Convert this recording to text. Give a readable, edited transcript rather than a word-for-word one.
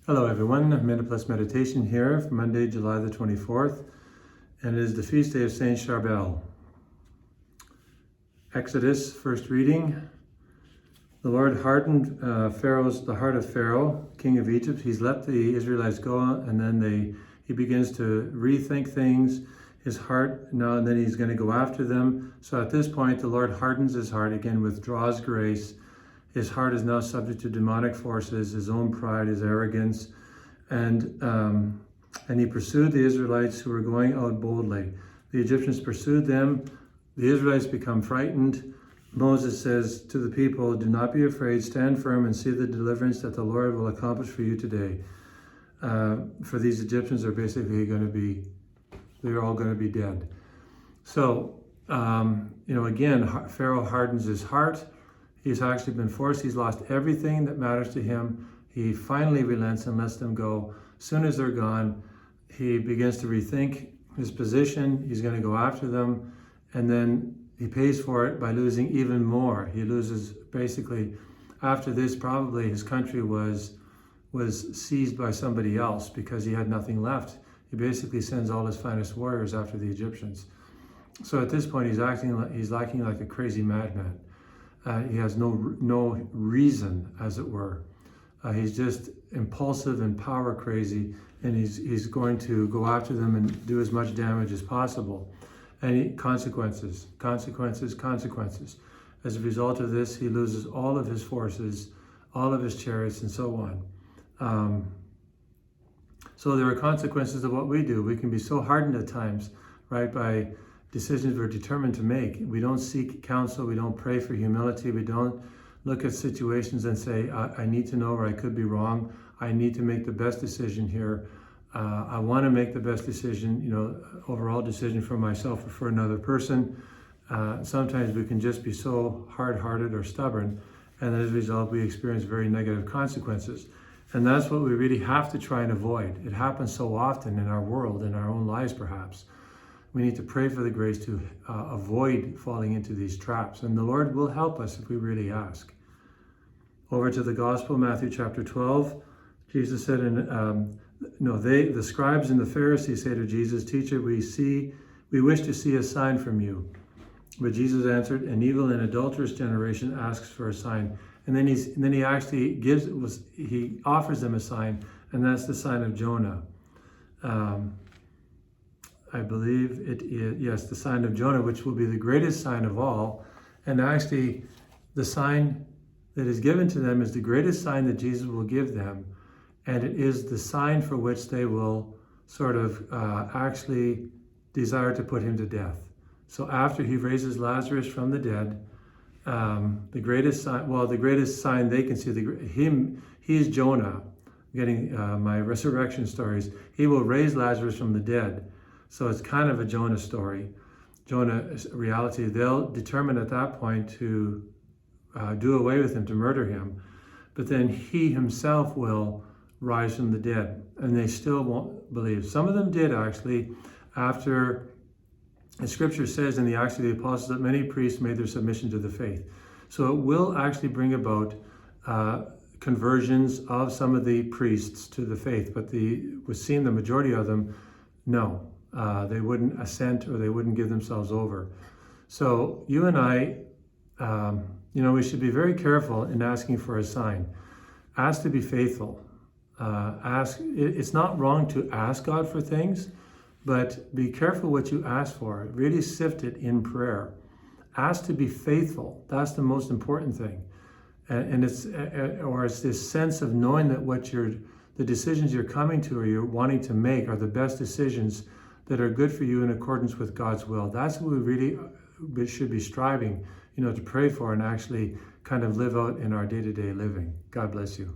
Hello everyone, Minute Plus Meditation here for Monday, July the 24th, and it is the feast day of Saint Charbel. Exodus, first reading. The Lord hardened the heart of Pharaoh, king of Egypt. He's let the Israelites go, and then he begins to rethink things, his heart now, and then he's going to go after them. So at this point, the Lord hardens his heart, again withdraws grace. His heart is now subject to demonic forces, his own pride, his arrogance, and he pursued the Israelites who were going out boldly. The Egyptians pursued them. The Israelites become frightened. Moses says to the people, "Do not be afraid, stand firm and see the deliverance that the Lord will accomplish for you today." For these Egyptians are basically they're all going to be dead. So, again, Pharaoh hardens his heart. He's actually been forced. He's lost everything that matters to him. He finally relents and lets them go. As soon as they're gone, he begins to rethink his position. He's going to go after them. And then he pays for it by losing even more. He loses, basically, after this, probably his country was seized by somebody else because he had nothing left. He basically sends all his finest warriors after the Egyptians. So at this point, he's acting like a crazy madman. He has no reason, as it were. He's just impulsive and power crazy, and he's going to go after them and do as much damage as possible. And consequences. As a result of this, he loses all of his forces, all of his chariots, and so on. So there are consequences of what we do. We can be so hardened at times, right, by decisions we're determined to make. We don't seek counsel. We don't pray for humility. We don't look at situations and say, I need to know where I could be wrong. I need to make the best decision here. I want to make the best decision, overall decision for myself or for another person. Sometimes we can just be so hard-hearted or stubborn, and as a result, we experience very negative consequences. And that's what we really have to try and avoid. It happens so often in our world, in our own lives perhaps. We need to pray for the grace to avoid falling into these traps. And the Lord will help us if we really ask. Over to the Gospel, Matthew chapter 12. Jesus said, the scribes and the Pharisees say to Jesus, "Teacher, we wish to see a sign from you." But Jesus answered, "An evil and adulterous generation asks for a sign." And then he actually he offers them a sign, and that's the sign of Jonah. I believe it is, yes, the sign of Jonah, which will be the greatest sign of all. And actually, the sign that is given to them is the greatest sign that Jesus will give them. And it is the sign for which they will sort of actually desire to put him to death. So after he raises Lazarus from the dead, the greatest sign they can see, he is Jonah, getting my resurrection stories. He will raise Lazarus from the dead. So it's kind of a Jonah story. Jonah's reality, they'll determine at that point to do away with him, to murder him. But then he himself will rise from the dead, and they still won't believe. Some of them did actually, after the scripture says in the Acts of the Apostles that many priests made their submission to the faith. So it will actually bring about conversions of some of the priests to the faith, but would seem the majority of them, no. They wouldn't assent or they wouldn't give themselves over. So you and I, we should be very careful in asking for a sign. Ask to be faithful. It's not wrong to ask God for things, but be careful what you ask for. Really sift it in prayer. Ask to be faithful. That's the most important thing. And it's this sense of knowing that the decisions you're coming to or you're wanting to make are the best decisions that are good for you in accordance with God's will. That's what we really should be striving, to pray for and actually kind of live out in our day-to-day living. God bless you.